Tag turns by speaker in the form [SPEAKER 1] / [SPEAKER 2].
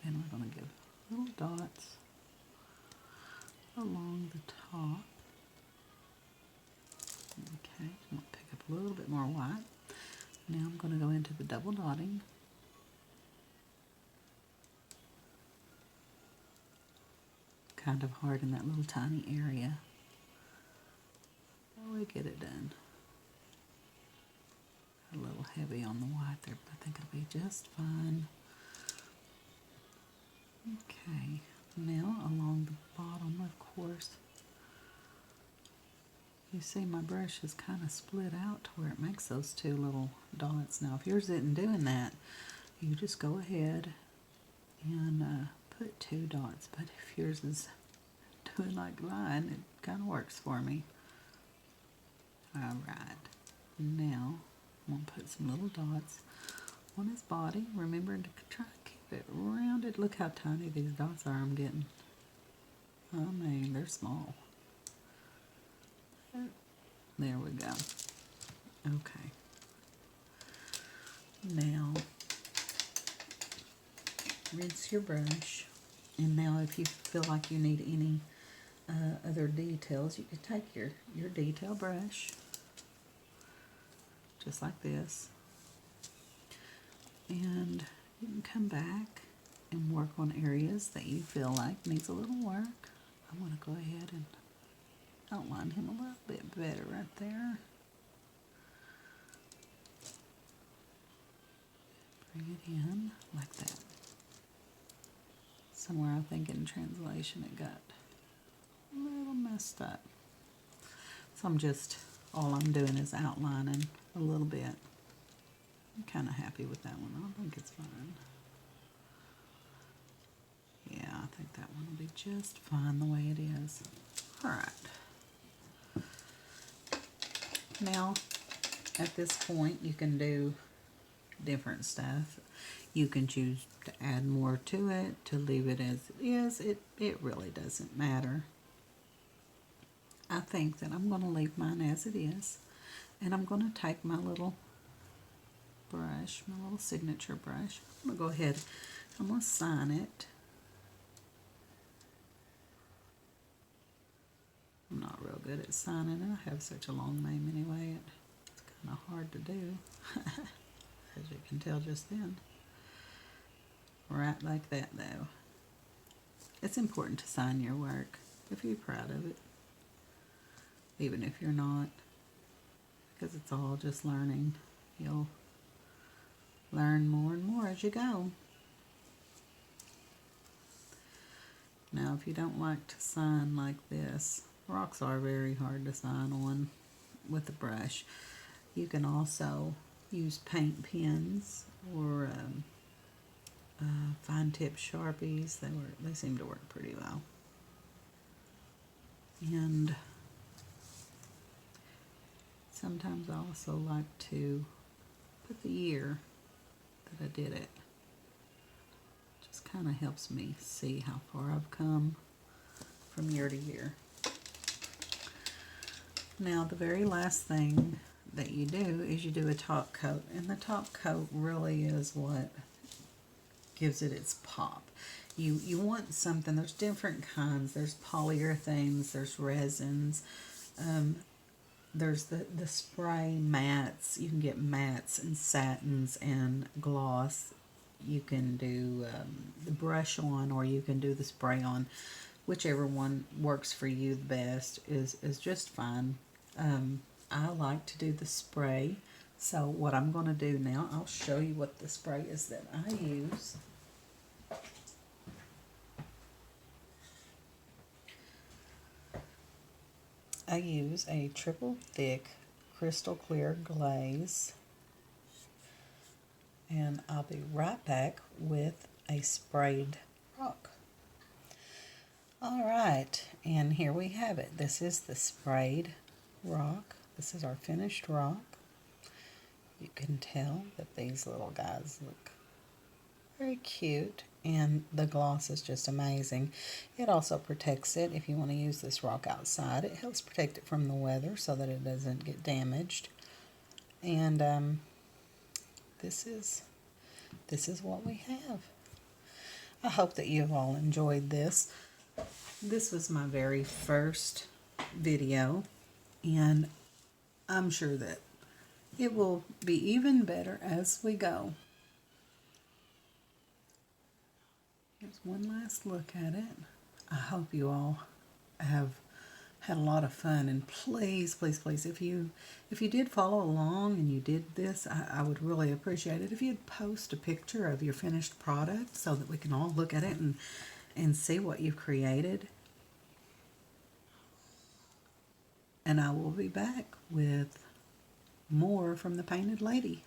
[SPEAKER 1] And we're going to give little dots along the top. Okay, I'm going to pick up a little bit more white. Now I'm going to go into the double dotting. Kind of hard in that little tiny area. But we get it done. A little heavy on the white there, but I think it'll be just fine. Okay, now along the bottom, of course, you see my brush is kind of split out to where it makes those two little dots. Now if yours isn't doing that, you just go ahead and put two dots, but if yours is doing like mine, it kind of works for me. Alright, now I'm going to put some little dots on his body. Remember to try to keep it rounded. Look how tiny these dots are I'm getting. I mean, they're small. There we go. Okay. Now, rinse your brush. And now if you feel like you need any other details, you could take your detail brush, just like this, and you can come back and work on areas that you feel like needs a little work. I'm going to go ahead and outline him a little bit better right there. Bring it in like that. Somewhere I think in translation it got a little messed up. So all I'm doing is outlining a little bit. I'm kind of happy with that one. I think it's fine. Yeah, I think that one will be just fine the way it is. Alright. Now, at this point, you can do different stuff. You can choose to add more to it, to leave it as it is. It really doesn't matter. I think that I'm going to leave mine as it is. And I'm going to take my little brush, my little signature brush. I'm going to go ahead, I'm going to sign it. I'm not real good at signing, and I have such a long name anyway. It's kind of hard to do, as you can tell just then. Right like that, though. It's important to sign your work if you're proud of it, even if you're not, because it's all just learning. You'll learn more and more as you go. Now, if you don't like to sign like this, rocks are very hard to sign on with a brush. You can also use paint pens or fine tip Sharpies. They seem to work pretty well. And sometimes I also like to put the year that I did it. Just kind of helps me see how far I've come from year to year. Now, the very last thing that you do is you do a top coat, and the top coat really is what gives it its pop. You want something, there's different kinds. There's polyurethanes, there's resins, there's the spray mattes. You can get mattes and satins and gloss. You can do the brush on, or you can do the spray on. Whichever one works for you the best is just fine. I like to do the spray. So what I'm going to do now, I'll show you what the spray is that I use. I use a triple thick crystal clear glaze. And I'll be right back with a sprayed rock. Alright, and here we have it. This is the sprayed rock. This is our finished rock. You can tell that these little guys look very cute, and the gloss is just amazing. It also protects it if you want to use this rock outside. It helps protect it from the weather so that it doesn't get damaged. And this is what we have. I hope that you've all enjoyed this. This was my very first video, and I'm sure that it will be even better as we go. Here's one last look at it. I hope you all have had a lot of fun, and please, please, please, if you did follow along and you did this, I would really appreciate it if you'd post a picture of your finished product so that we can all look at it and see what you've created. And I will be back with more from the Painted Lady.